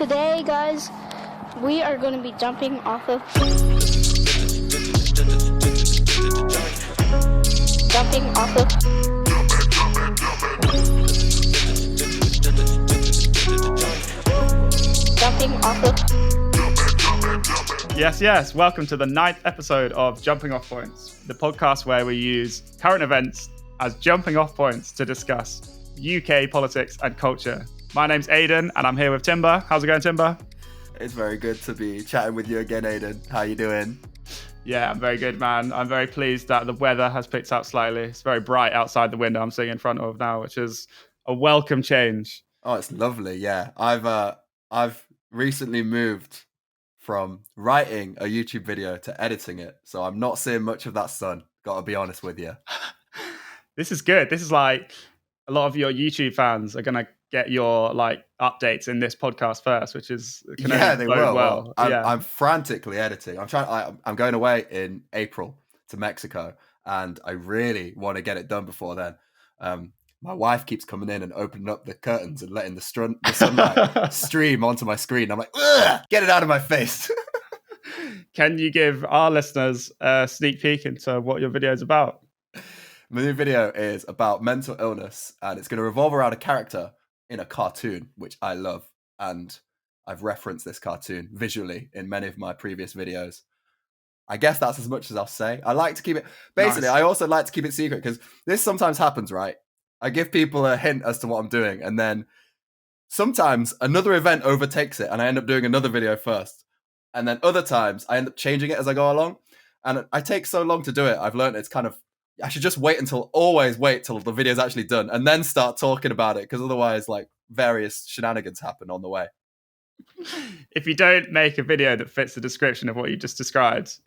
Today, guys, we are going to be jumping off of Yes. Welcome to the 9th episode of Jumping Off Points, the podcast where we use current events as jumping off points to discuss UK politics and culture. My name's Aidan, and I'm here with Timber. How's it going, Timber? It's very good to be chatting with you again, Aidan. How you doing? Yeah, I'm very good, man. I'm very pleased that the weather has picked up slightly. It's very bright outside the window I'm sitting in front of now, which is a welcome change. Oh, it's lovely. Yeah, I've recently moved from writing a YouTube video to editing it, so I'm not seeing much of that sun. Gotta be honest with you. This is good. This is like a lot of your YouTube fans are gonna get your like updates in this podcast first, which is They will. Well. I'm frantically editing. I'm going away in April to Mexico, and I really want to get it done before then. My wife keeps coming in and opening up the curtains and letting the sunlight stream onto my screen. I'm like, ugh, get it out of my face. Can you give our listeners a sneak peek into what your video is about? My new video is about mental illness, and it's going to revolve around a character in a cartoon, which I love. And I've referenced this cartoon visually in many of my previous videos. I guess that's as much as I'll say. I like to keep it... Basically, nice. I also like to keep it secret because this sometimes happens, right? I give people a hint as to what I'm doing, and then sometimes another event overtakes it, and I end up doing another video first. And then other times, I end up changing it as I go along. And I take so long to do it, I've learned it's kind of... I should just always wait till the video's actually done and then start talking about it, because otherwise, like, various shenanigans happen on the way. If you don't make a video that fits the description of what you just described,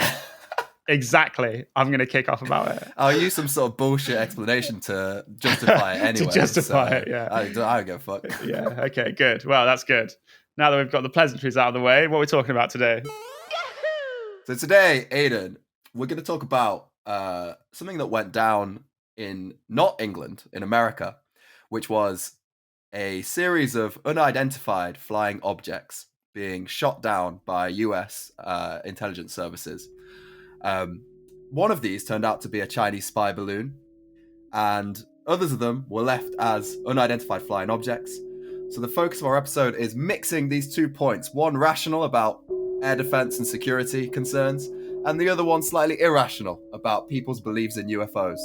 exactly, I'm going to kick off about it. I'll use some sort of bullshit explanation to justify it anyway. To justify it, yeah. I don't give a fuck. Yeah, okay, good. Well, that's good. Now that we've got the pleasantries out of the way, what are we talking about today? So today, Aidan, we're going to talk about something that went down in not England, in America, which was a series of unidentified flying objects being shot down by US intelligence services. One of these turned out to be a Chinese spy balloon, and others of them were left as unidentified flying objects. So the focus of our episode is mixing these 2 points, one rational about air defense and security concerns, and the other one slightly irrational about people's beliefs in UFOs.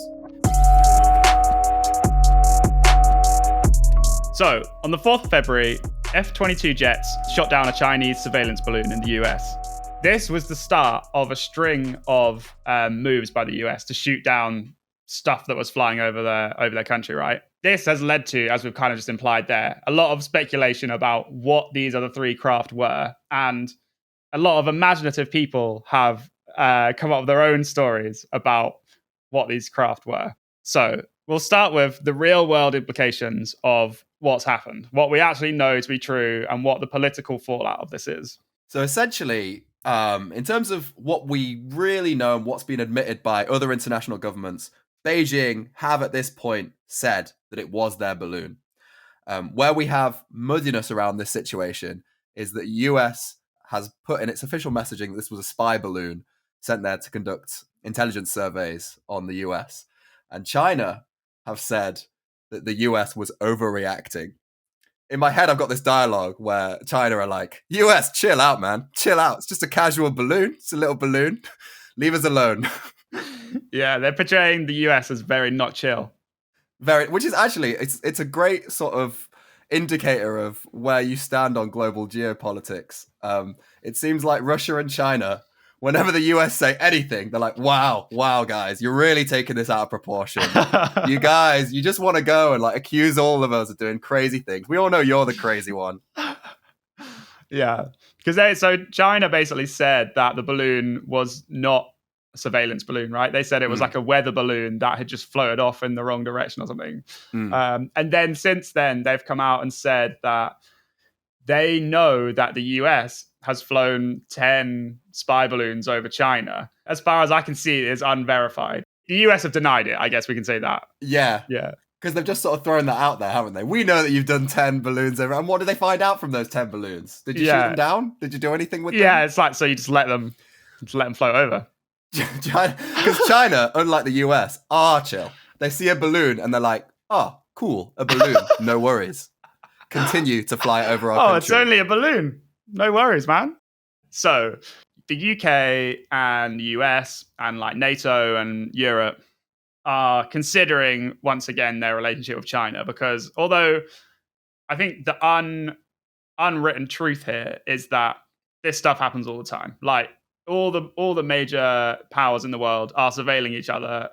So, on the 4th of February, F-22 jets shot down a Chinese surveillance balloon in the US. This was the start of a string of moves by the US to shoot down stuff that was flying over their country, right? This has led to, as we've kind of just implied there, a lot of speculation about what these other three craft were, and a lot of imaginative people have come up with their own stories about what these craft were. So we'll start with the real world implications of what's happened, what we actually know to be true, and what the political fallout of this is. So essentially, in terms of what we really know and what's been admitted by other international governments, Beijing have at this point said that it was their balloon. Where we have muddiness around this situation is that the US has put in its official messaging that this was a spy balloon sent there to conduct intelligence surveys on the US. And China have said that the US was overreacting. In my head, I've got this dialogue where China are like, US, chill out, man. Chill out. It's just a casual balloon. It's a little balloon. Leave us alone. Yeah, they're portraying the US as very not chill. Which is actually, it's a great sort of indicator of where you stand on global geopolitics. It seems like Russia and China, whenever the US say anything, they're like, wow, guys, you're really taking this out of proportion. You guys, you just want to go and like accuse all of us of doing crazy things. We all know you're the crazy one. Yeah, because so China basically said that the balloon was not a surveillance balloon, right? They said it was like a weather balloon that had just floated off in the wrong direction or something. And then since then, they've come out and said that they know that the US has flown 10 spy balloons over China. As far as I can see, it is unverified. The US have denied it. I guess we can say that. Yeah. Yeah. Because they've just sort of thrown that out there, haven't they? We know that you've done 10 balloons over. And what did they find out from those 10 balloons? Did you shoot them down? Did you do anything with them? Yeah, it's like, so you just let them float over. Because China, unlike the US, are chill. They see a balloon and they're like, oh, cool, a balloon. No worries. Continue to fly over our country. It's only a balloon. No worries, man. So the UK and US and like NATO and Europe are considering once again their relationship with China, because although I think the unwritten truth here is that this stuff happens all the time. Like all the major powers in the world are surveilling each other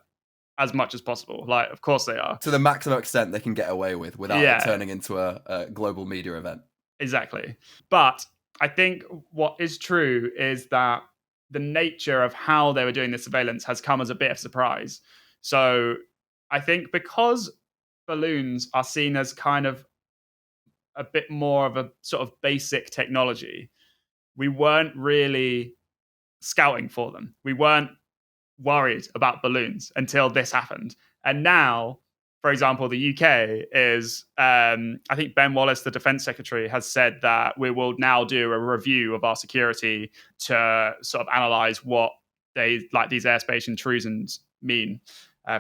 as much as possible. Like, of course they are. To the maximum extent they can get away with without it turning into a global media event. Exactly. But I think what is true is that the nature of how they were doing the surveillance has come as a bit of surprise. So I think because balloons are seen as kind of a bit more of a sort of basic technology, we weren't really scouting for them. We weren't worried about balloons until this happened. And now, for example, the UK is, I think Ben Wallace, the Defense Secretary, has said that we will now do a review of our security to sort of analyze what these airspace intrusions mean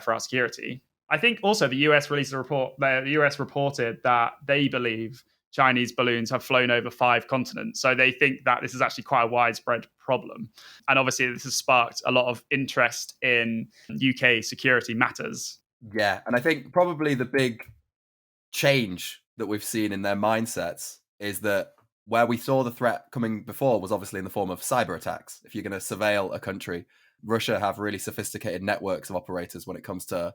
for our security. I think also the US released a report. The US reported that they believe Chinese balloons have flown over 5 continents. So they think that this is actually quite a widespread problem. And obviously this has sparked a lot of interest in UK security matters. Yeah, and I think probably the big change that we've seen in their mindsets is that where we saw the threat coming before was obviously in the form of cyber attacks. If you're going to surveil a country, Russia have really sophisticated networks of operators when it comes to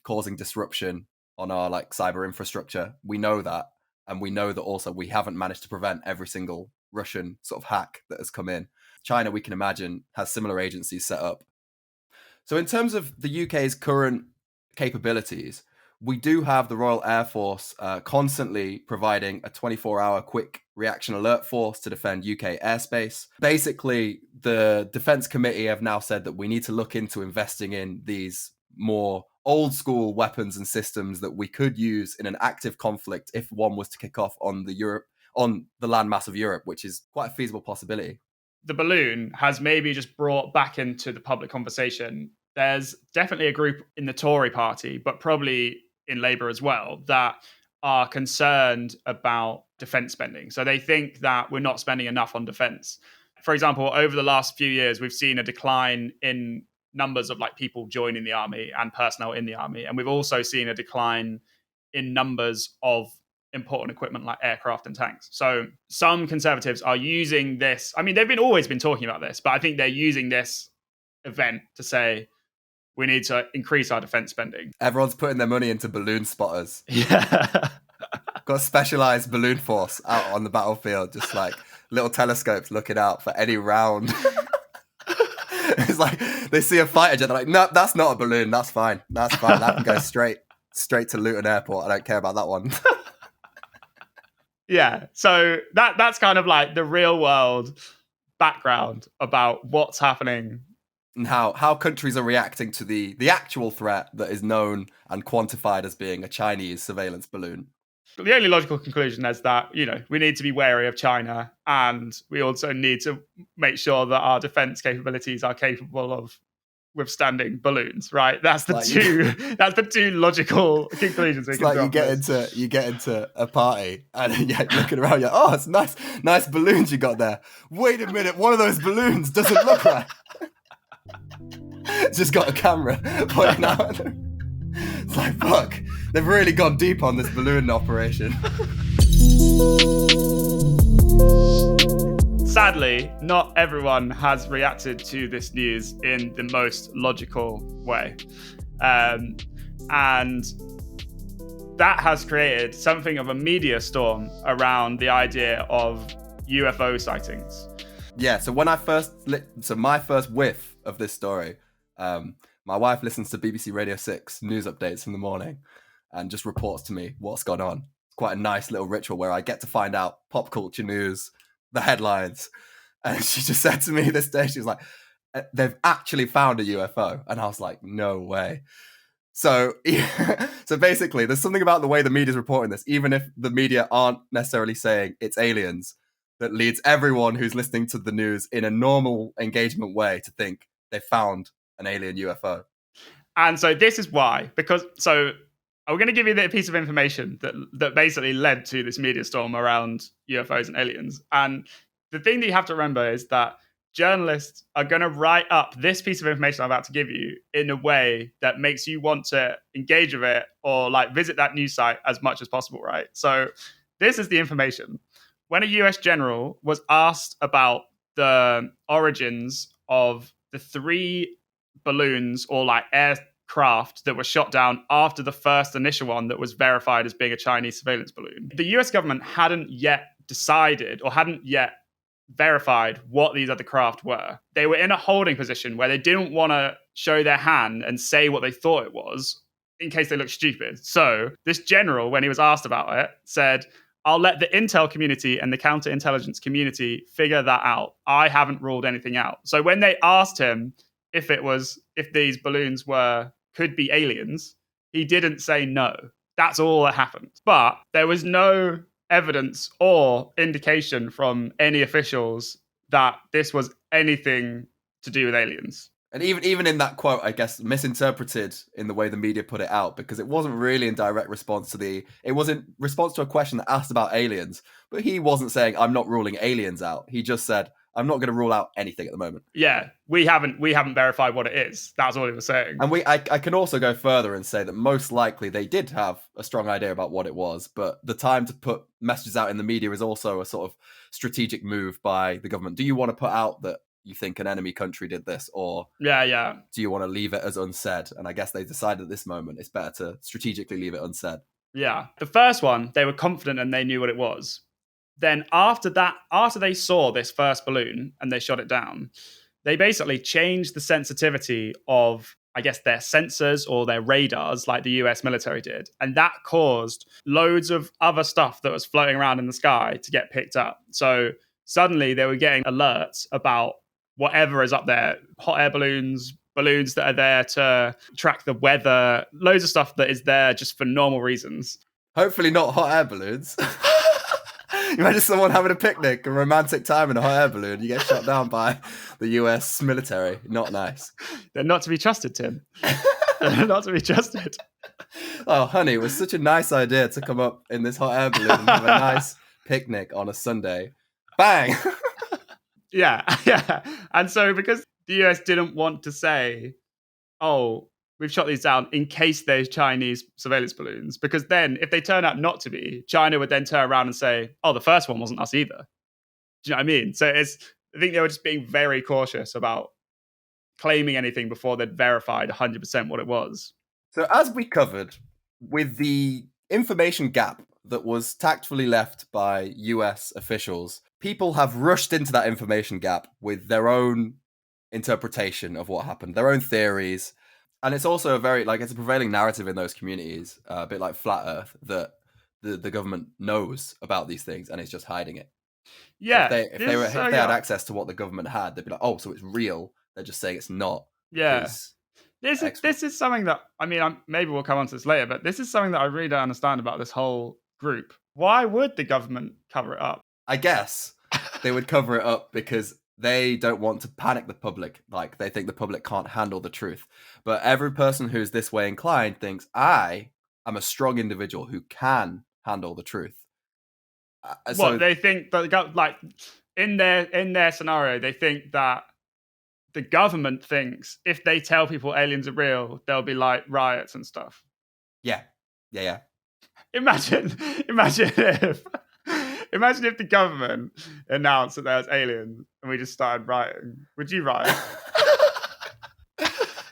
causing disruption on our like cyber infrastructure. We know that. And we know that also we haven't managed to prevent every single Russian sort of hack that has come in. China, we can imagine, has similar agencies set up. So in terms of the UK's current capabilities, we do have the Royal Air Force constantly providing a 24-hour quick reaction alert force to defend UK airspace. Basically, the Defence Committee have now said that we need to look into investing in these more old school weapons and systems that we could use in an active conflict if one was to kick off on the landmass of Europe, which is quite a feasible possibility. The balloon has maybe just brought back into the public conversation. There's definitely a group in the Tory party, but probably in Labour as well, that are concerned about defence spending. So they think that we're not spending enough on defence. For example, over the last few years, we've seen a decline in numbers of like people joining the army and personnel in the army. And we've also seen a decline in numbers of important equipment like aircraft and tanks. So some Conservatives are using this. I mean, they've always been talking about this, but I think they're using this event to say, we need to increase our defense spending. Everyone's putting their money into balloon spotters. Yeah. Got a specialized balloon force out on the battlefield, just like little telescopes looking out for any round. It's like they see a fighter jet, they're like, no, that's not a balloon. That's fine. That can go straight to Luton Airport. I don't care about that one. Yeah. So that's kind of like the real world background about what's happening. And how countries are reacting to the actual threat that is known and quantified as being a Chinese surveillance balloon. The only logical conclusion is that, we need to be wary of China, and we also need to make sure that our defense capabilities are capable of withstanding balloons, right? That's the two logical conclusions we it's can like draw. you get into a party and you're looking around, you're, oh, it's nice balloons you got there. Wait a minute, one of those balloons doesn't look right. It's just got a camera pointing out. It's like, fuck, they've really gone deep on this balloon operation. Sadly, not everyone has reacted to this news in the most logical way. And that has created something of a media storm around the idea of UFO sightings. Yeah, so when I my first whiff of this story, my wife listens to BBC Radio 6 news updates in the morning and just reports to me what's gone on. It's quite a nice little ritual where I get to find out pop culture news, the headlines. And she just said to me this day, she was like, they've actually found a UFO. And I was like, no way. So, so basically, there's something about the way the media is reporting this, even if the media aren't necessarily saying it's aliens, that leads everyone who's listening to the news in a normal engagement way to think they found an alien UFO. And so this is why, because I'm going to give you a piece of information that basically led to this media storm around UFOs and aliens. And the thing that you have to remember is that journalists are going to write up this piece of information I'm about to give you in a way that makes you want to engage with it or like visit that news site as much as possible, right? So this is the information. When a US general was asked about the origins of the 3 balloons or like aircraft that were shot down after the first initial one that was verified as being a Chinese surveillance balloon, the US government hadn't yet decided or hadn't yet verified what these other craft were. They were in a holding position where they didn't want to show their hand and say what they thought it was in case they looked stupid. So this general, when he was asked about it, said, I'll let the intel community and the counterintelligence community figure that out. I haven't ruled anything out. So when they asked him if these balloons could be aliens, he didn't say no. That's all that happened. But there was no evidence or indication from any officials that this was anything to do with aliens. And even in that quote, I guess, misinterpreted in the way the media put it out, because it wasn't really in direct response to it was in response to a question that asked about aliens, but he wasn't saying, I'm not ruling aliens out. He just said, I'm not going to rule out anything at the moment. Yeah, we haven't verified what it is. That's all he was saying. And I can also go further and say that most likely they did have a strong idea about what it was, but the time to put messages out in the media is also a sort of strategic move by the government. Do you want to put out that you think an enemy country did this, or yeah, do you want to leave it as unsaid? And I guess they decided at this moment it's better to strategically leave it unsaid. Yeah. The first one, they were confident and they knew what it was. Then after they saw this first balloon and they shot it down, they basically changed the sensitivity of, I guess, their sensors or their radars like the US military did. And that caused loads of other stuff that was floating around in the sky to get picked up. So suddenly they were getting alerts about whatever is up there, hot air balloons that are there to track the weather, loads of stuff that is there just for normal reasons. Hopefully not hot air balloons. Imagine someone having a picnic, a romantic time in a hot air balloon. You get shot down by the US military. Not nice. They're not to be trusted, Tim. They're not to be trusted. Oh, honey, it was such a nice idea to come up in this hot air balloon and have a nice picnic on a Sunday. Bang! Yeah. And so because the US didn't want to say, oh, we've shot these down in case there's Chinese surveillance balloons, because then if they turn out not to be, China would then turn around and say, oh, the first one wasn't us either. Do you know what I mean? So I think they were just being very cautious about claiming anything before they'd verified 100% what it was. So as we covered, with the information gap that was tactfully left by US officials, people have rushed into that information gap with their own interpretation of what happened, their own theories. And it's also it's a prevailing narrative in those communities, a bit like Flat Earth, that the government knows about these things and it's just hiding it. Yeah. If they had access to what the government had, they'd be like, oh, so it's real. They're just saying it's not. Yeah. This is something that, I mean, maybe we'll come on to this later, but this is something that I really don't understand about this whole group. Why would the government cover it up? I guess they would cover it up because they don't want to panic the public. Like, they think the public can't handle the truth. But every person who's this way inclined thinks, I am a strong individual who can handle the truth. So they think that, like, in their scenario, they think that the government thinks if they tell people aliens are real, there'll be like riots and stuff. Yeah. Imagine if the government announced that there was aliens and we just started rioting. Would you riot?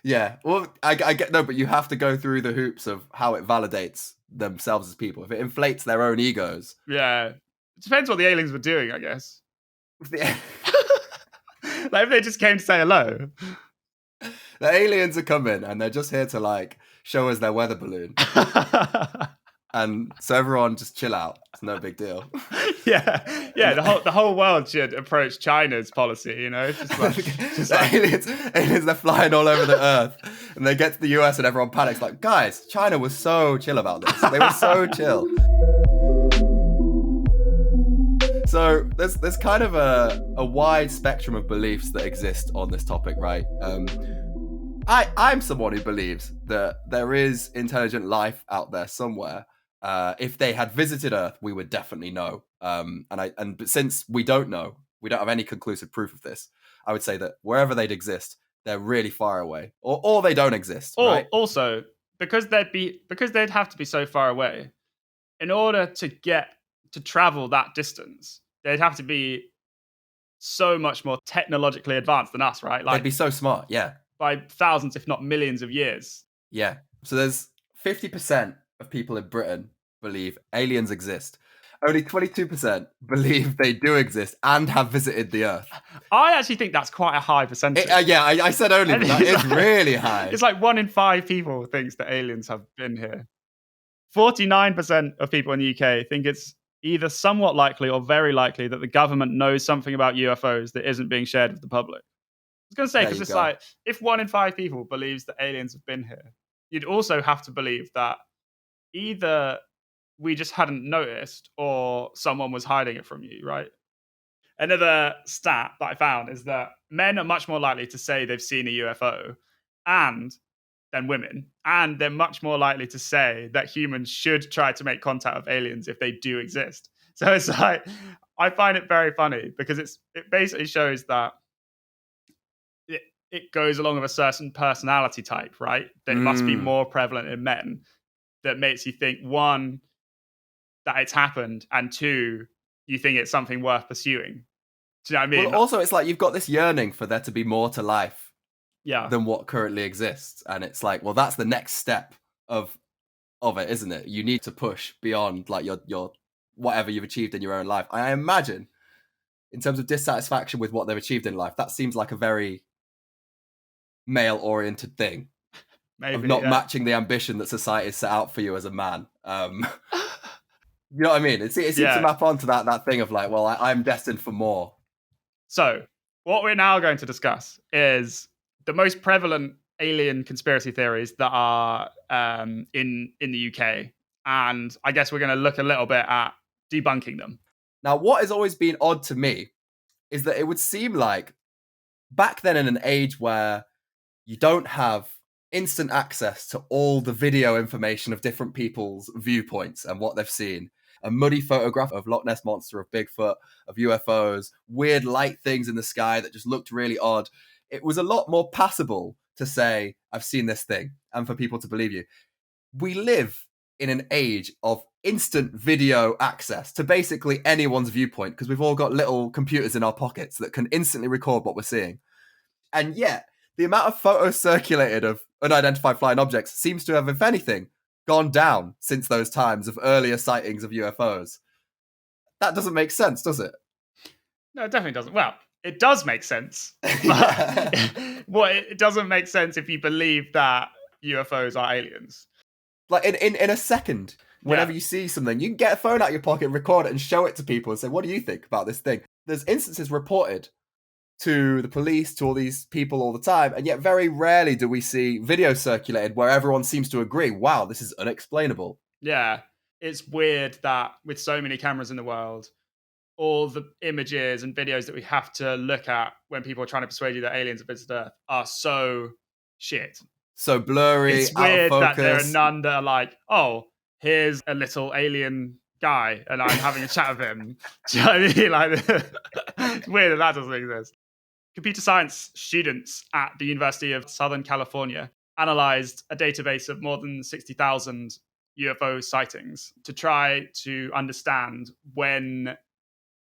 Yeah. Well, I get no, but you have to go through the hoops of how it validates themselves as people. If it inflates their own egos. Yeah. It depends what the aliens were doing, I guess. Like if they just came to say hello. The aliens are coming and they're just here to like show us their weather balloon. And so everyone just chill out. It's no big deal. Yeah. And The whole world should approach China's policy. It's just like aliens, they're flying all over the earth, and they get to the US, and everyone panics. Like, guys, China was so chill about this. They were so chill. So there's kind of a wide spectrum of beliefs that exist on this topic, right? I'm someone who believes that there is intelligent life out there somewhere. If they had visited Earth, we would definitely know. But since we don't know, we don't have any conclusive proof of this, I would say that wherever they'd exist, they're really far away, or they don't exist. Or right? also because they'd have to be so far away, in order to travel that distance, they'd have to be so much more technologically advanced than us, right? They'd be so smart, yeah. By thousands, if not millions of years. Yeah. So there's 50% of people in Britain believe aliens exist. Only 22% believe they do exist and have visited the Earth. I actually think that's quite a high percentage. I said only, but that is really high. It's like 1 in 5 people thinks that aliens have been here. 49% of people in the UK think it's either somewhat likely or very likely that the government knows something about UFOs that isn't being shared with the public. I was going to say, because it's like, if 1 in 5 people believes that aliens have been here, you'd also have to believe that either we just hadn't noticed or someone was hiding it from you, right? Another stat that I found is that men are much more likely to say they've seen a UFO than women, and they're much more likely to say that humans should try to make contact with aliens if they do exist. So it's like, I find it very funny because it basically shows that it goes along with a certain personality type, right? That must be more prevalent in men. That makes you think, one, that it's happened, and two, you think it's something worth pursuing. Do you know what I mean? Well, also, it's like you've got this yearning for there to be more to life than what currently exists. And it's like, well, that's the next step of it, isn't it? You need to push beyond like your whatever you've achieved in your own life. I imagine, in terms of dissatisfaction with what they've achieved in life, that seems like a very male-oriented thing. Maybe, of not matching the ambition that society has set out for you as a man. You know what I mean? It seems to map onto that thing of like, well, I'm destined for more. So what we're now going to discuss is the most prevalent alien conspiracy theories that are in the UK. And I guess we're going to look a little bit at debunking them. Now, what has always been odd to me is that it would seem like back then, in an age where you don't have instant access to all the video information of different people's viewpoints and what they've seen, a muddy photograph of Loch Ness Monster, of Bigfoot, of UFOs, weird light things in the sky that just looked really odd. It was a lot more passable to say, I've seen this thing, and for people to believe you. We live in an age of instant video access to basically anyone's viewpoint because we've all got little computers in our pockets that can instantly record what we're seeing. And yet, the amount of photos circulated of unidentified flying objects seems to have, if anything, gone down since those times of earlier sightings of UFOs. That doesn't make sense, does it? No, it definitely doesn't. Well, it does make sense. But it doesn't make sense if you believe that UFOs are aliens. Like in a second, whenever you see something, you can get a phone out of your pocket, record it, and show it to people and say, what do you think about this thing? There's instances reported to the police, to all these people all the time, and yet very rarely do we see videos circulated where everyone seems to agree, wow, this is unexplainable. Yeah, it's weird that with so many cameras in the world, all the images and videos that we have to look at when people are trying to persuade you that aliens have visited Earth are so shit. So blurry, it's weird that there are none that are like, oh, here's a little alien guy and I'm having a chat with him. Do you know what I mean? Like, it's weird that doesn't exist. Computer science students at the University of Southern California analyzed a database of more than 60,000 UFO sightings to try to understand when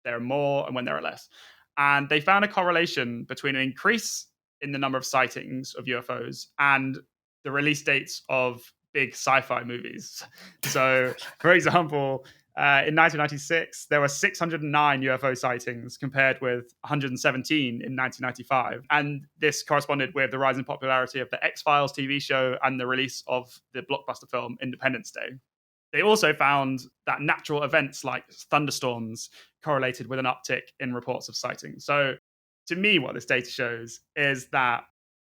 there are more and when there are less. And they found a correlation between an increase in the number of sightings of UFOs and the release dates of big sci-fi movies. So, for example, in 1996, there were 609 UFO sightings compared with 117 in 1995. And this corresponded with the rise in popularity of the X-Files TV show and the release of the blockbuster film Independence Day. They also found that natural events like thunderstorms correlated with an uptick in reports of sightings. So, to me, what this data shows is that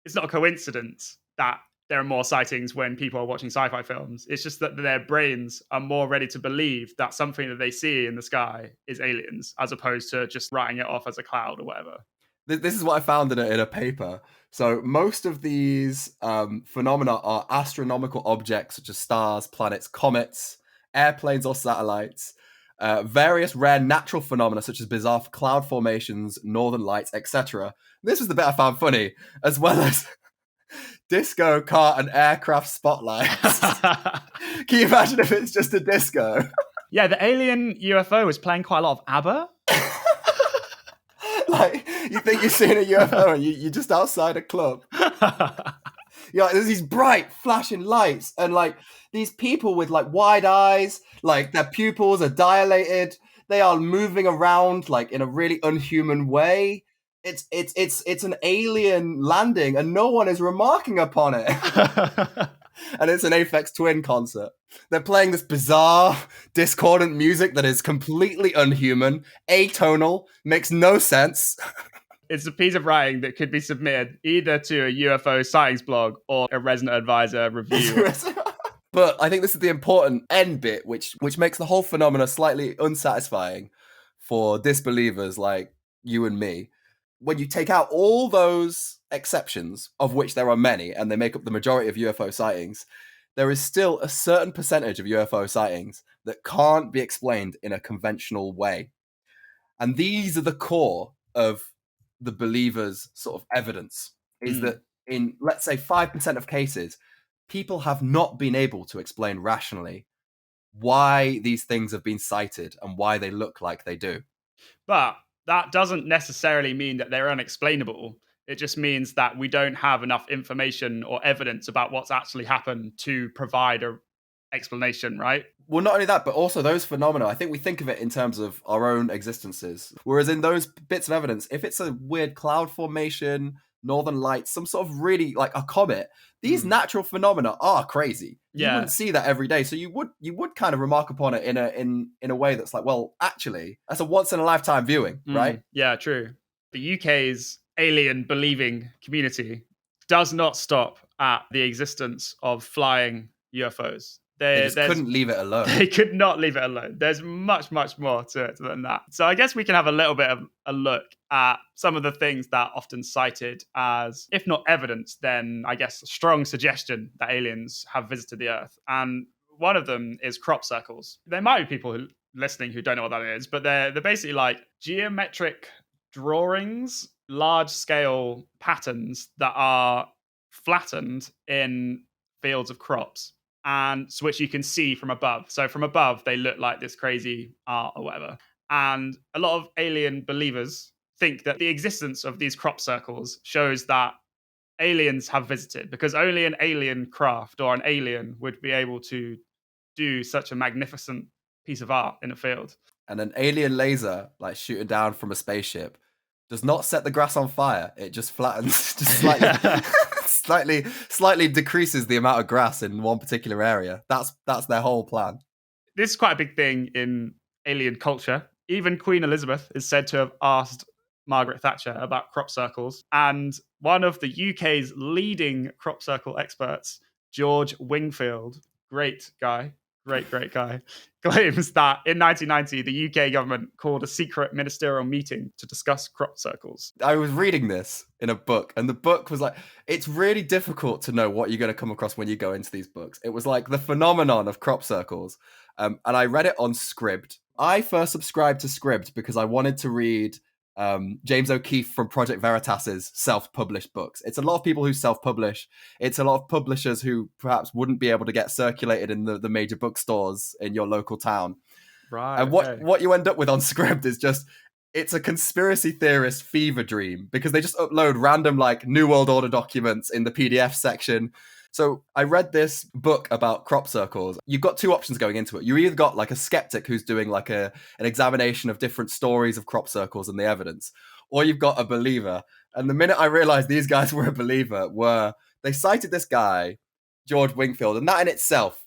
it's not a coincidence that there are more sightings when people are watching sci-fi films. It's just that their brains are more ready to believe that something that they see in the sky is aliens, as opposed to just writing it off as a cloud or whatever. This is what I found in a paper. So most of these phenomena are astronomical objects such as stars, planets, comets, airplanes or satellites, various rare natural phenomena such as bizarre cloud formations, northern lights, etc. This was the bit I found funny, as well as disco, car, and aircraft spotlights. Can you imagine if it's just a disco? Yeah, the alien UFO was playing quite a lot of ABBA. Like, you think you're seeing a UFO and you're just outside a club. Yeah, there's these bright flashing lights and like these people with like wide eyes, like their pupils are dilated. They are moving around like in a really unhuman way. It's an alien landing and no one is remarking upon it. And it's an Aphex Twin concert. They're playing this bizarre, discordant music that is completely unhuman, atonal, makes no sense. It's a piece of writing that could be submitted either to a UFO sightings blog or a resident advisor review. But I think this is the important end bit, which makes the whole phenomena slightly unsatisfying for disbelievers like you and me. When you take out all those exceptions, of which there are many, and they make up the majority of UFO sightings, there is still a certain percentage of UFO sightings that can't be explained in a conventional way. And these are the core of the believers' sort of evidence, is that in, let's say, 5% of cases, people have not been able to explain rationally why these things have been sighted and why they look like they do. But that doesn't necessarily mean that they're unexplainable. It just means that we don't have enough information or evidence about what's actually happened to provide a explanation, right? Well, not only that, but also those phenomena, I think we think of it in terms of our own existences. Whereas in those bits of evidence, if it's a weird cloud formation, northern lights, some sort of really like a comet, these natural phenomena are crazy. You wouldn't see that every day. So you would kind of remark upon it in a way that's like, well, actually, that's a once in a lifetime viewing, right? Yeah, true. The UK's alien believing community does not stop at the existence of flying UFOs. They just couldn't leave it alone. They could not leave it alone. There's much, much more to it than that. So I guess we can have a little bit of a look at some of the things that are often cited as, if not evidence, then I guess a strong suggestion that aliens have visited the Earth. And one of them is crop circles. There might be people listening who don't know what that is, but they're basically like geometric drawings, large-scale patterns that are flattened in fields of crops, and so which you can see from above. So from above, they look like this crazy art or whatever. And a lot of alien believers think that the existence of these crop circles shows that aliens have visited, because only an alien craft or an alien would be able to do such a magnificent piece of art in a field. And an alien laser, like shooting down from a spaceship, does not set the grass on fire. It just flattens, just slightly, slightly decreases the amount of grass in one particular area. That's their whole plan. This is quite a big thing in alien culture. Even Queen Elizabeth is said to have asked Margaret Thatcher about crop circles. And one of the UK's leading crop circle experts, George Wingfield, great guy, claims that in 1990, the UK government called a secret ministerial meeting to discuss crop circles. I was reading this in a book, and the book was like, it's really difficult to know what you're going to come across when you go into these books. It was like the phenomenon of crop circles. And I read it on Scribd. I first subscribed to Scribd because I wanted to read James O'Keefe from Project Veritas's self-published books. It's a lot of people who self-publish. It's a lot of publishers who perhaps wouldn't be able to get circulated in the major bookstores in your local town. Right. And what you end up with on Scribd is just, it's a conspiracy theorist fever dream, because they just upload random like New World Order documents in the PDF section. So I read this book about crop circles. You've got two options going into it. You either got like a skeptic who's doing like an examination of different stories of crop circles and the evidence, or you've got a believer. And the minute I realized these guys were a believer, they cited this guy, George Wingfield, and that in itself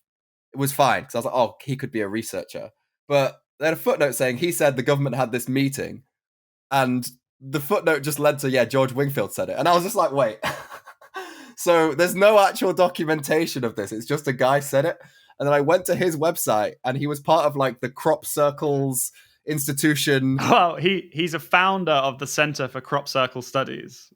was fine because I was like, oh, he could be a researcher. But they had a footnote saying he said the government had this meeting, and the footnote just led to, yeah, George Wingfield said it. And I was just like, wait. So there's no actual documentation of this. It's just a guy said it. And then I went to his website, and he was part of like the Crop Circles institution. Well, he's a founder of the Center for Crop Circle Studies.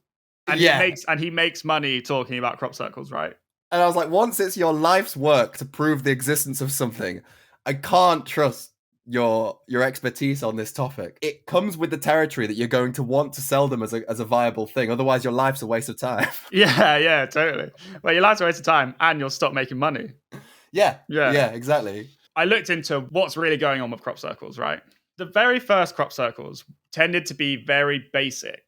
And he makes money talking about crop circles, right? And I was like, once it's your life's work to prove the existence of something, I can't trust your expertise on this topic. It comes with the territory that you're going to want to sell them as a viable thing. Otherwise, your life's a waste of time. Yeah, totally. Well, your life's a waste of time, and you'll stop making money. Yeah, exactly. I looked into what's really going on with crop circles, right? The very first crop circles tended to be very basic.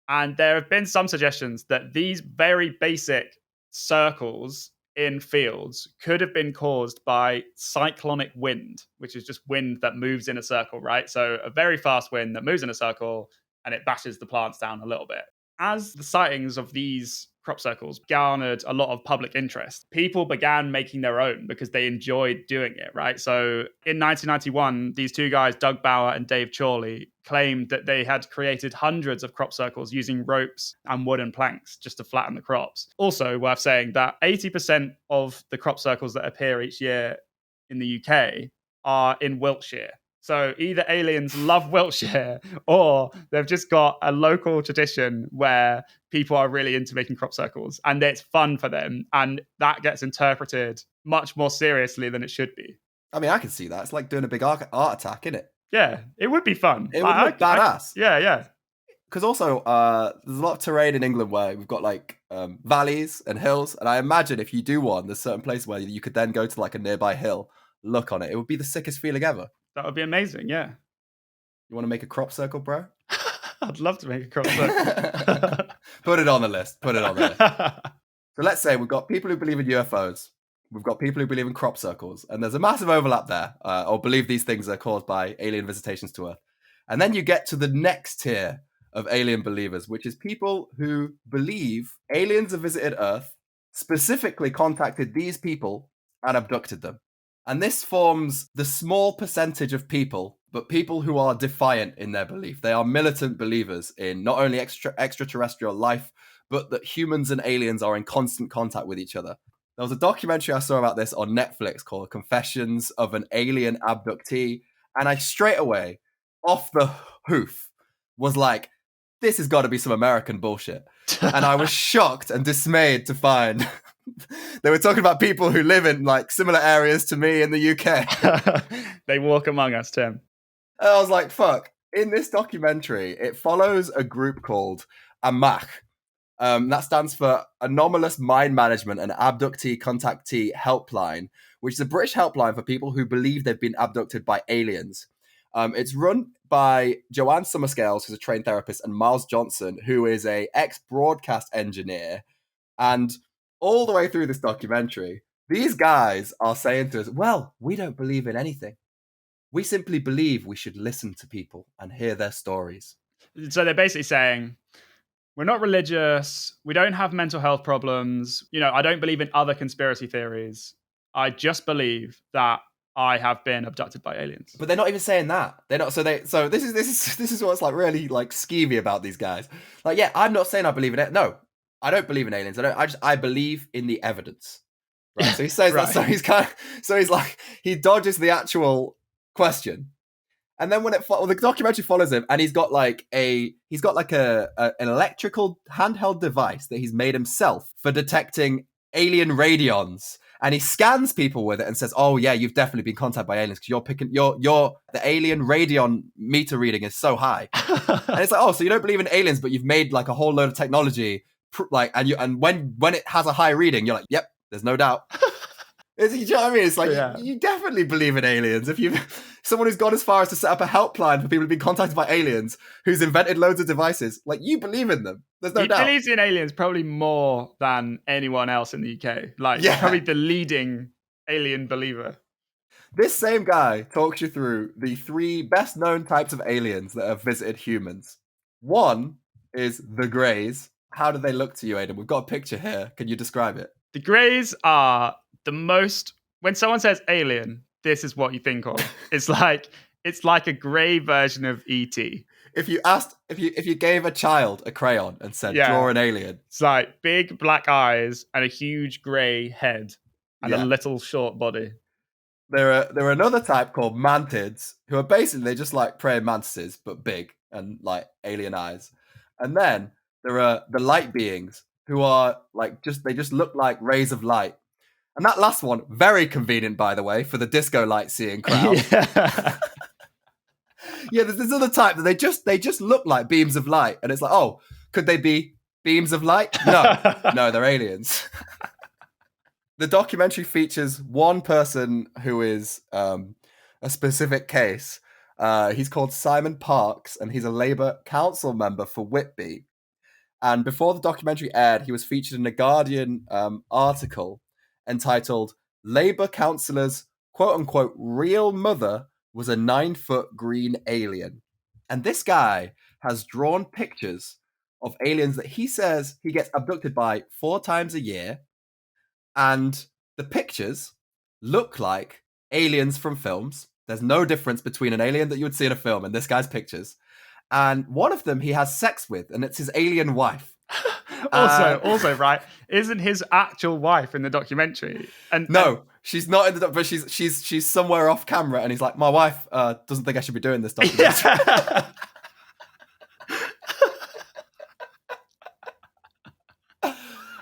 And there have been some suggestions that these very basic circles in fields could have been caused by cyclonic wind, which is just wind that moves in a circle, right? So a very fast wind that moves in a circle and it bashes the plants down a little bit. As the sightings of these crop circles garnered a lot of public interest, people began making their own because they enjoyed doing it, right? So in 1991, these two guys, Doug Bauer and Dave Chorley, claimed that they had created hundreds of crop circles using ropes and wooden planks just to flatten the crops. Also worth saying that 80% of the crop circles that appear each year in the UK are in Wiltshire. So either aliens love Wiltshire or they've just got a local tradition where people are really into making crop circles and it's fun for them. And that gets interpreted much more seriously than it should be. I mean, I can see that. It's like doing a big art attack, isn't it? Yeah, it would be fun. It would look badass. Yeah. Because also, there's a lot of terrain in England where we've got like valleys and hills. And I imagine if you do one, there's certain places where you could then go to like a nearby hill, look on it. It would be the sickest feeling ever. That would be amazing, yeah. You want to make a crop circle, bro? I'd love to make a crop circle. Put it on the list. So let's say we've got people who believe in UFOs. We've got people who believe in crop circles. And there's a massive overlap there, or believe these things are caused by alien visitations to Earth. And then you get to the next tier of alien believers, which is people who believe aliens have visited Earth, specifically contacted these people and abducted them. And this forms the small percentage of people, but people who are defiant in their belief. They are militant believers in not only extraterrestrial life, but that humans and aliens are in constant contact with each other. There was a documentary I saw about this on Netflix called Confessions of an Alien Abductee. And I straight away, off the hoof, was like, this has got to be some American bullshit. And I was shocked and dismayed to find they were talking about people who live in like similar areas to me in the UK. They walk among us, Tim. And I was like, fuck. In this documentary, it follows a group called AMAC. That stands for Anomalous Mind Management and Abductee Contactee Helpline, which is a British helpline for people who believe they've been abducted by aliens. It's run by Joanne Summerscales, who's a trained therapist, and Miles Johnson, who is a ex-broadcast engineer. And all the way through this documentary, these guys are saying to us, well, we don't believe in anything. We simply believe we should listen to people and hear their stories. So they're basically saying, we're not religious. We don't have mental health problems. You know, I don't believe in other conspiracy theories. I just believe that I have been abducted by aliens. But they're not even saying that. They're not. So this is what's like really like skeevy about these guys. Like, yeah, I'm not saying I believe in it. No, I don't believe in aliens. I believe in the evidence. Right. So he says Right. that. So he's like, he dodges the actual question. And then when the documentary follows him, and he's got like an electrical handheld device that he's made himself for detecting alien radions, and he scans people with it and says, "Oh yeah, you've definitely been contacted by aliens because the alien radion meter reading is so high." And it's like, oh, so you don't believe in aliens, but you've made like a whole load of technology, and when it has a high reading, you're like, "Yep, there's no doubt." You know what I mean? It's like, yeah. you definitely believe in aliens. If someone who's gone as far as to set up a helpline for people who've been contacted by aliens, who's invented loads of devices, like, you believe in them. There's no doubt. He believes in aliens probably more than anyone else in the UK. Like, probably the leading alien believer. This same guy talks you through the 3 best known types of aliens that have visited humans. One is the Greys. How do they look to you, Aidan? We've got a picture here. Can you describe it? The Greys are the most when someone says alien, this is what you think of. It's like a grey version of ET. If you gave a child a crayon and said, Yeah. draw an alien. It's like big black eyes and a huge grey head and a little short body. There are another type called mantids, who are basically they just like praying mantises, but big and like alien eyes. And then there are the light beings, who are like they just look like rays of light. And that last one, very convenient, by the way, for the disco light seeing crowd. Yeah. Yeah, there's this other type that they just look like beams of light, and it's like, oh, could they be beams of light? No, they're aliens. The documentary features one person who is a specific case. He's called Simon Parks, and he's a Labour council member for Whitby. And before the documentary aired, he was featured in a Guardian article entitled "Labour Councillor's quote-unquote real mother was a 9-foot green alien." And this guy has drawn pictures of aliens that he says he gets abducted by 4 times a year. And the pictures look like aliens from films. There's no difference between an alien that you would see in a film and this guy's pictures. And one of them he has sex with, and it's his alien wife. Also, right? Isn't his actual wife in the documentary? No, she's not in the but she's somewhere off camera, and he's like, my wife doesn't think I should be doing this documentary. Yeah.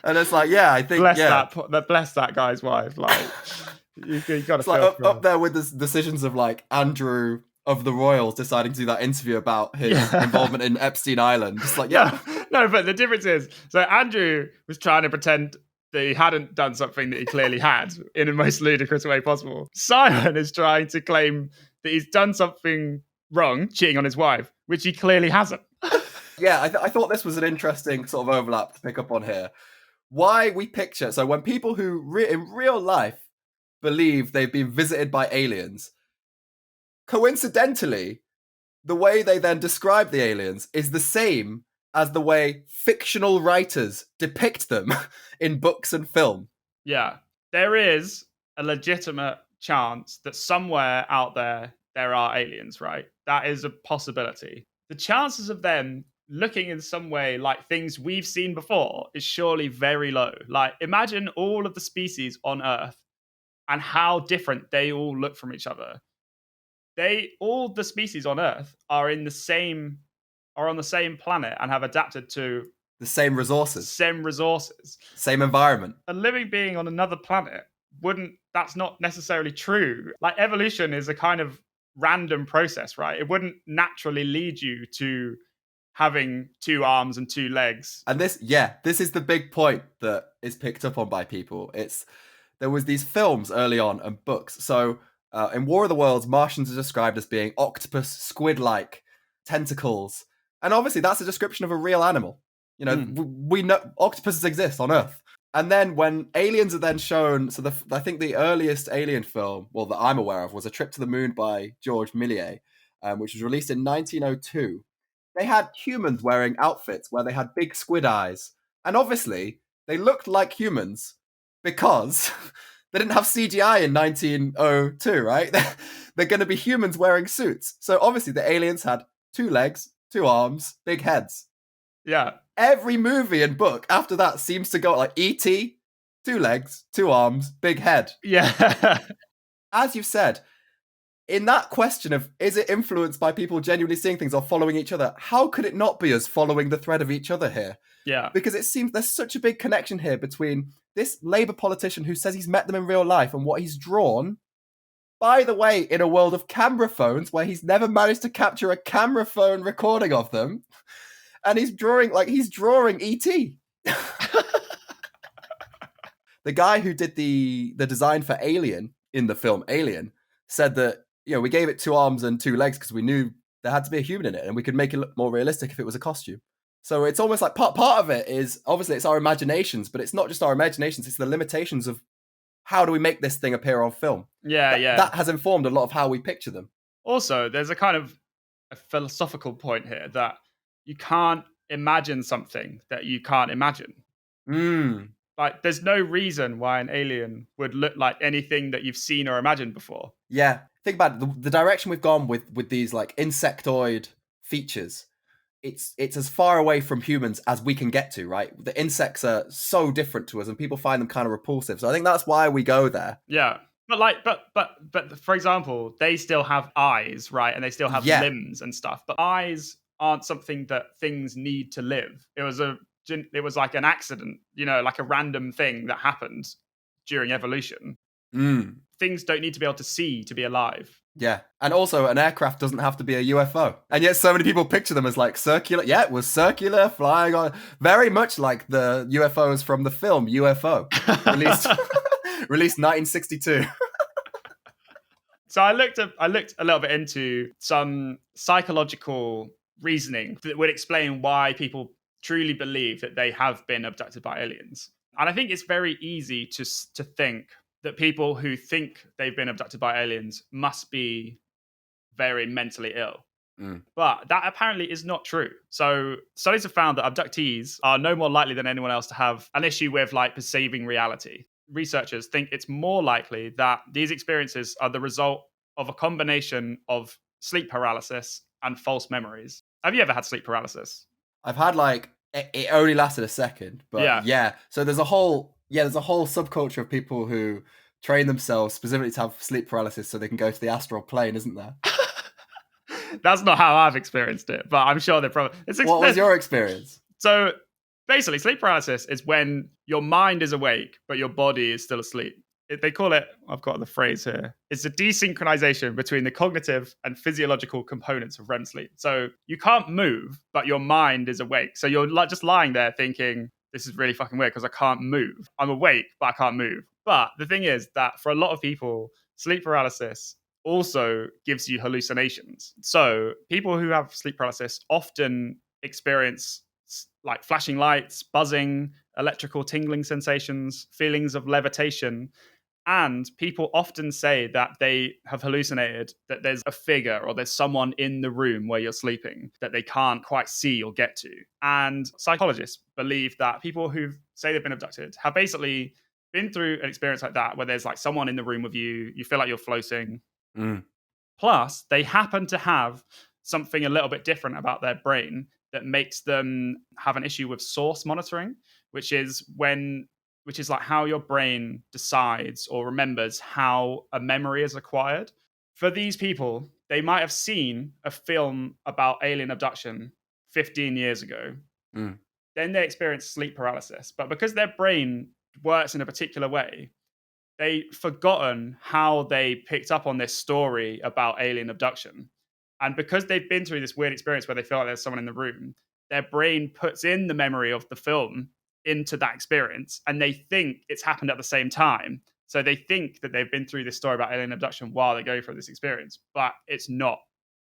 And it's like, yeah, I think bless that guy's wife. Like, you got to it's like up there with the decisions of like Andrew of the Royals deciding to do that interview about his involvement in Epstein Island. Just like, yeah. No, but the difference is, so Andrew was trying to pretend that he hadn't done something that he clearly had in the most ludicrous way possible. Simon is trying to claim that he's done something wrong, cheating on his wife, which he clearly hasn't. Yeah, I thought this was an interesting sort of overlap to pick up on here. Why we picture, so when people who in real life believe they've been visited by aliens, coincidentally, the way they then describe the aliens is the same as the way fictional writers depict them in books and film. Yeah, there is a legitimate chance that somewhere out there are aliens, right? That is a possibility. The chances of them looking in some way like things we've seen before is surely very low. Like, imagine all of the species on Earth and how different they all look from each other. All the species on Earth are on the same planet and have adapted to the same resources, same environment. A living being on another planet that's not necessarily true. Like, evolution is a kind of random process, right? It wouldn't naturally lead you to having 2 arms and 2 legs. And this is the big point that is picked up on by people. There was these films early on and books. So in War of the Worlds, Martians are described as being octopus, squid-like, tentacles. And obviously that's a description of a real animal. You know, we know octopuses exist on Earth. And then when aliens are then shown, so I think the earliest alien film, well, that I'm aware of, was A Trip to the Moon by George Méliès, which was released in 1902. They had humans wearing outfits where they had big squid eyes. And obviously, they looked like humans because they didn't have CGI in 1902, right? They're going to be humans wearing suits. So obviously, the aliens had 2 legs, 2 arms, big heads. Yeah. Every movie and book after that seems to go like E.T., 2 legs, 2 arms, big head. Yeah. As you've said, in that question of, is it influenced by people genuinely seeing things or following each other? How could it not be us following the thread of each other here? Yeah. Because it seems there's such a big connection here between this Labour politician who says he's met them in real life and what he's drawn, by the way, in a world of camera phones where he's never managed to capture a camera phone recording of them. And he's drawing E.T. The guy who did the design for Alien in the film Alien said that, we gave it 2 arms and 2 legs because we knew there had to be a human in it and we could make it look more realistic if it was a costume. So it's almost like part of it is, obviously it's our imaginations, but it's not just our imaginations, it's the limitations of how do we make this thing appear on film. Yeah. That has informed a lot of how we picture them. Also, there's a kind of a philosophical point here that you can't imagine something that you can't imagine. Like, there's no reason why an alien would look like anything that you've seen or imagined before. Yeah, think about it. The direction we've gone with these like insectoid features. It's as far away from humans as we can get to, right? The insects are so different to us, and people find them kind of repulsive. So I think that's why we go there. Yeah. But for example, they still have eyes, right? And they still have limbs and stuff. But eyes aren't something that things need to live. It was like an accident, like a random thing that happened during evolution. Things don't need to be able to see to be alive. Yeah. And also, an aircraft doesn't have to be a UFO. And yet so many people picture them as like circular. Yeah, it was circular, flying on. Very much like the UFOs from the film UFO, released 1962. So I looked a little bit into some psychological reasoning that would explain why people truly believe that they have been abducted by aliens. And I think it's very easy to think that people who think they've been abducted by aliens must be very mentally ill. But that apparently is not true. So studies have found that abductees are no more likely than anyone else to have an issue with like perceiving reality. Researchers think it's more likely that these experiences are the result of a combination of sleep paralysis and false memories. Have you ever had sleep paralysis? I've had like, it only lasted a second, but yeah. So there's a whole subculture of people who train themselves specifically to have sleep paralysis so they can go to the astral plane, isn't there? That's not how I've experienced it, but I'm sure they're probably... What was your experience? So basically, sleep paralysis is when your mind is awake, but your body is still asleep. They call it, I've got the phrase here, it's a desynchronization between the cognitive and physiological components of REM sleep. So you can't move, but your mind is awake. So you're just lying there thinking, this is really fucking weird because I can't move. I'm awake, but I can't move. But the thing is that for a lot of people, sleep paralysis also gives you hallucinations. So people who have sleep paralysis often experience like flashing lights, buzzing, electrical tingling sensations, feelings of levitation. And people often say that they have hallucinated that there's a figure or there's someone in the room where you're sleeping that they can't quite see or get to. And psychologists believe that people who say they've been abducted have basically been through an experience like that where there's like someone in the room with you, you feel like you're floating. Plus, they happen to have something a little bit different about their brain that makes them have an issue with source monitoring, which is like how your brain decides or remembers how a memory is acquired. For these people, they might have seen a film about alien abduction 15 years ago. Then they experience sleep paralysis. But because their brain works in a particular way, they've forgotten how they picked up on this story about alien abduction. And because they've been through this weird experience where they feel like there's someone in the room, their brain puts in the memory of the film into that experience, and they think it's happened at the same time. So they think that they've been through this story about alien abduction while they're going through this experience, but it's not.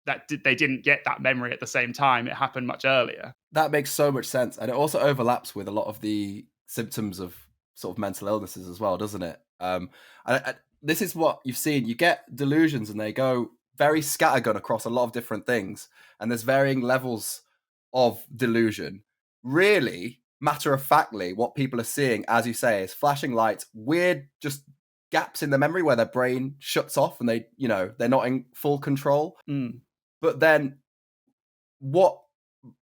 They didn't get that memory at the same time. It happened much earlier. That makes so much sense. And it also overlaps with a lot of the symptoms of sort of mental illnesses as well, doesn't it? This is what you've seen. You get delusions and they go very scattergun across a lot of different things. And there's varying levels of delusion. Really, matter-of-factly, what people are seeing, as you say, is flashing lights, weird just gaps in the memory where their brain shuts off and they're not in full control. But then what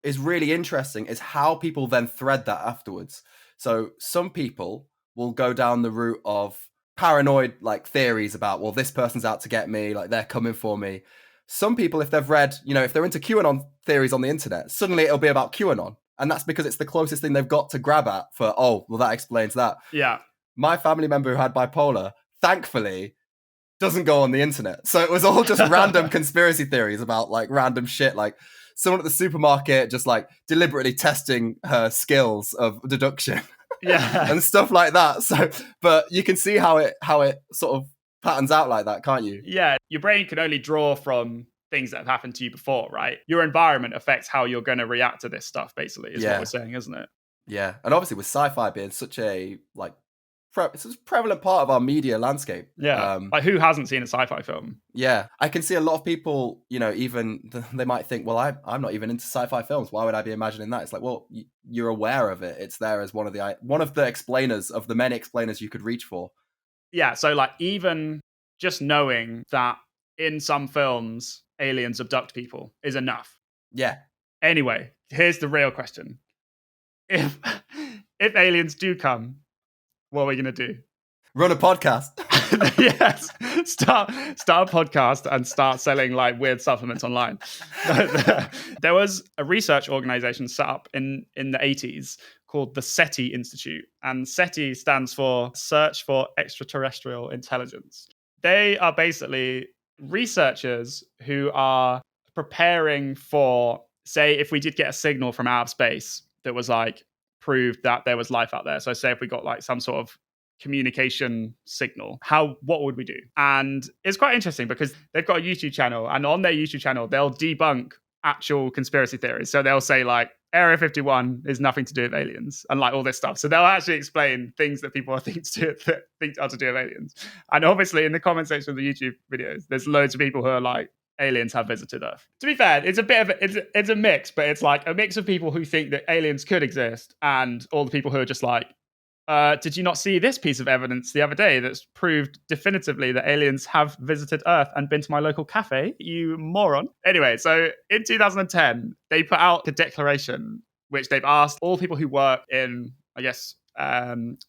is really interesting is how people then thread that afterwards. So some people will go down the route of paranoid like theories about, well, this person's out to get me, like they're coming for me. Some people, if they've read, if they're into QAnon theories on the internet, suddenly it'll be about QAnon. And that's because it's the closest thing they've got to grab at for, oh, well, that explains that. Yeah. My family member who had bipolar, thankfully, doesn't go on the internet. So it was all just random conspiracy theories about like random shit, like someone at the supermarket just like deliberately testing her skills of deduction. Yeah. And stuff like that. So, but you can see how it sort of patterns out like that, can't you? Yeah. Your brain can only draw from things that have happened to you before, right? Your environment affects how you're going to react to this stuff, basically, is what we're saying, isn't it? Yeah. And obviously with sci-fi being such a like it's a prevalent part of our media landscape. Yeah. Like, who hasn't seen a sci-fi film? Yeah. I can see a lot of people, even they might think, well, I'm not even into sci-fi films. Why would I be imagining that? It's like, well, you're aware of it. It's there as one of the explainers of the many explainers you could reach for. Yeah. So, like, even just knowing that in some films aliens abduct people is enough. Yeah. Anyway, here's the real question. If aliens do come, what are we going to do? Run a podcast. Yes. Start a podcast and start selling like weird supplements online. There was a research organization set up in the 80s called the SETI Institute. And SETI stands for Search for Extraterrestrial Intelligence. They are basically researchers who are preparing for, say, if we did get a signal from outer space that was like proved that there was life out there. So say if we got like some sort of communication signal, what would we do? And it's quite interesting because they've got a YouTube channel, and on their YouTube channel they'll debunk actual conspiracy theories. So they'll say like Area 51 is nothing to do with aliens and like all this stuff. So they'll actually explain things that people think are to do with aliens. And obviously in the comment section of the YouTube videos, there's loads of people who are like, aliens have visited Earth. To be fair, it's a bit of it's a mix, but it's like a mix of people who think that aliens could exist and all the people who are just like, did you not see this piece of evidence the other day that's proved definitively that aliens have visited Earth and been to my local cafe, you moron? Anyway, so in 2010, they put out a declaration which they've asked all people who work in, I guess,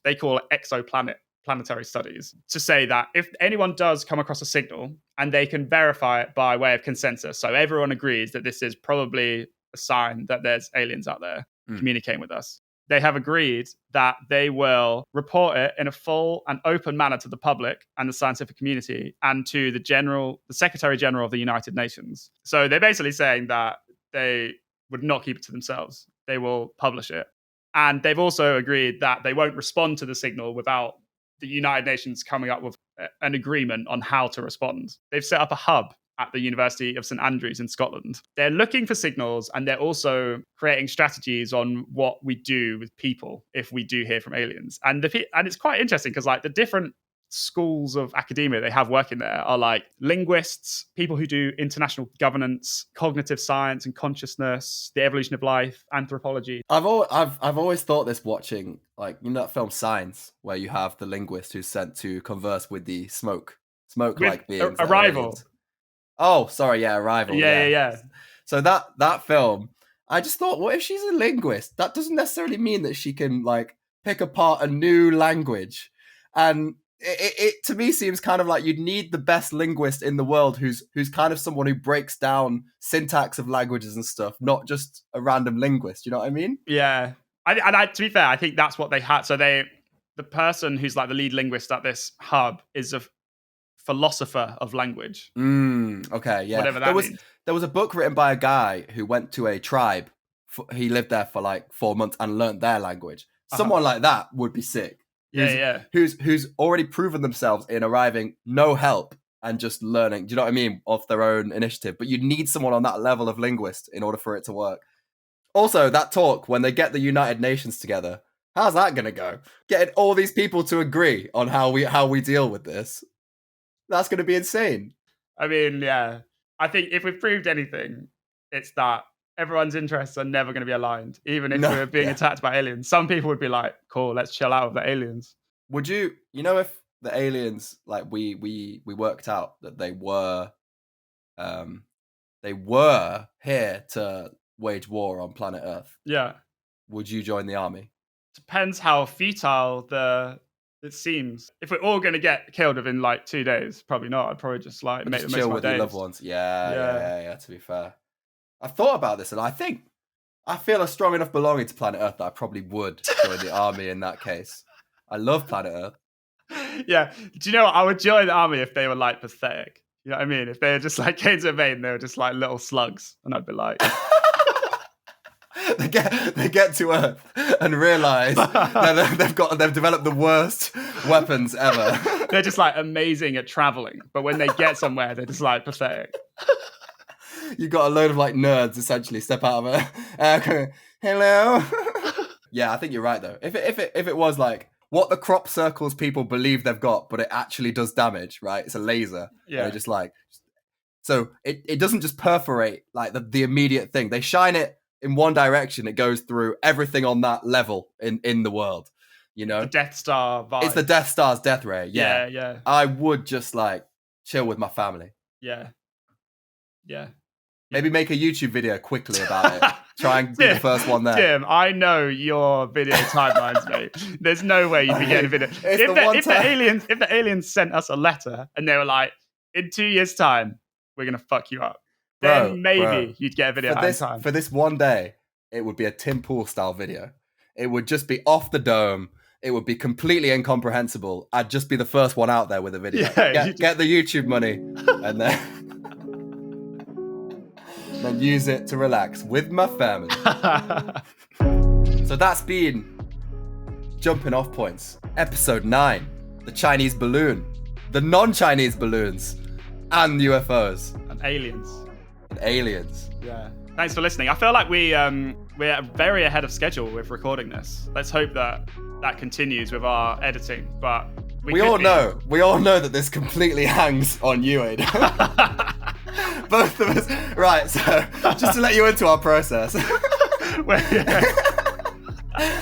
they call it planetary studies, to say that if anyone does come across a signal and they can verify it by way of consensus, so everyone agrees that this is probably a sign that there's aliens out there communicating with us, they have agreed that they will report it in a full and open manner to the public and the scientific community and to the Secretary General of the United Nations. So they're basically saying that they would not keep it to themselves. They will publish it. And they've also agreed that they won't respond to the signal without the United Nations coming up with an agreement on how to respond. They've set up a hub at the University of St Andrews in Scotland. They're looking for signals, and they're also creating strategies on what we do with people if we do hear from aliens. And it's quite interesting because like the different schools of academia they have working there are like linguists, people who do international governance, cognitive science and consciousness, the evolution of life, anthropology. I've always thought this watching, like, that film Signs, where you have the linguist who's sent to converse with the smoke with like beings. Arrival. Oh, sorry, yeah, Arrival. Yeah. So that film, I just thought, what if she's a linguist? That doesn't necessarily mean that she can like pick apart a new language. And it to me seems kind of like you'd need the best linguist in the world who's kind of someone who breaks down syntax of languages and stuff, not just a random linguist. You know what I mean? Yeah. To be fair, I think that's what they had. So the person who's like the lead linguist at this hub is a philosopher of language. Okay, yeah. Whatever that means. There was a book written by a guy who went to a tribe. He lived there for like 4 months and learned their language. Someone like that would be sick. Who's already proven themselves in arriving, no help, and just learning, do you know what I mean, off their own initiative. But you'd need someone on that level of linguist in order for it to work. Also, that talk, when they get the United Nations together, how's that going to go? Getting all these people to agree on how we deal with this. That's going to be insane. I mean, yeah. I think if we've proved anything, it's that everyone's interests are never going to be aligned, even if we're being attacked by aliens. Some people would be like, cool, let's chill out with the aliens. Would you if the aliens, like we worked out that they were here to wage war on planet Earth. Yeah. Would you join the army? Depends how futile it seems. If we're all going to get killed within like 2 days, probably not. I'd probably just like make the most chill of my with days. Your loved ones. Yeah. To be fair, I've thought about this, and I think I feel a strong enough belonging to planet Earth that I probably would join the army in that case. I love planet Earth. Yeah. Do you know what? I would join the army if they were like pathetic. You know what I mean? If they were just like came to invade and they were just like little slugs, and I'd be like. They get to Earth and realise that they've developed the worst weapons ever. They're just like amazing at travelling, but when they get somewhere, they're just like pathetic. You got a load of like nerds essentially step out of it. Hello. Yeah, I think you're right though. If it was like, what the crop circles people believe they've got, but it actually does damage, right? It's a laser. Yeah. And just like, so it doesn't just perforate like the immediate thing. They shine it in one direction. It goes through everything on that level in the world, you know? The Death Star vibe. It's the Death Star's death ray. Yeah, yeah. I would just like chill with my family. Yeah. Yeah. Maybe make a YouTube video quickly about it. Try and be the first one there. Jim, I know your video timelines, mate. There's no way you'd be getting a video. If the aliens sent us a letter and they were like, in 2 years' time, we're going to fuck you up, then maybe you'd get a video in time. For this one day, it would be a Tim Pool style video. It would just be off the dome. It would be completely incomprehensible. I'd just be the first one out there with a video. Yeah, get the YouTube money and then use it to relax with my family. So that's been Jumping Off Points, episode 9, the Chinese balloon, the non-Chinese balloons, and UFOs. And aliens. Yeah. Thanks for listening. I feel like we're very ahead of schedule with recording this. Let's hope that continues with our editing. But we all know that this completely hangs on you, Aidan. Both of us. Right, so just to let you into our process.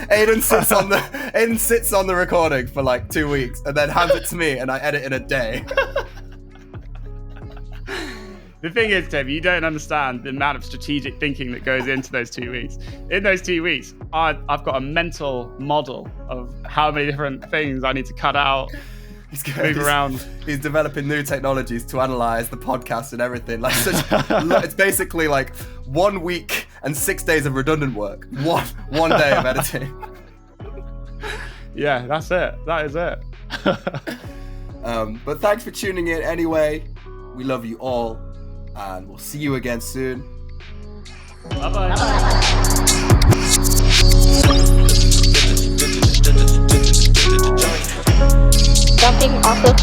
Aidan sits on the recording for like 2 weeks and then hands it to me and I edit in a day. The thing is, Tim, you don't understand the amount of strategic thinking that goes into those 2 weeks. In those 2 weeks, I've got a mental model of how many different things I need to cut out, move around. He's developing new technologies to analyze the podcast and everything. Like, it's basically like 1 week and 6 days of redundant work. One day of editing. Yeah, that's it. That is it. But thanks for tuning in anyway. We love you all. And we'll see you again soon. Bye-bye. Jumping off the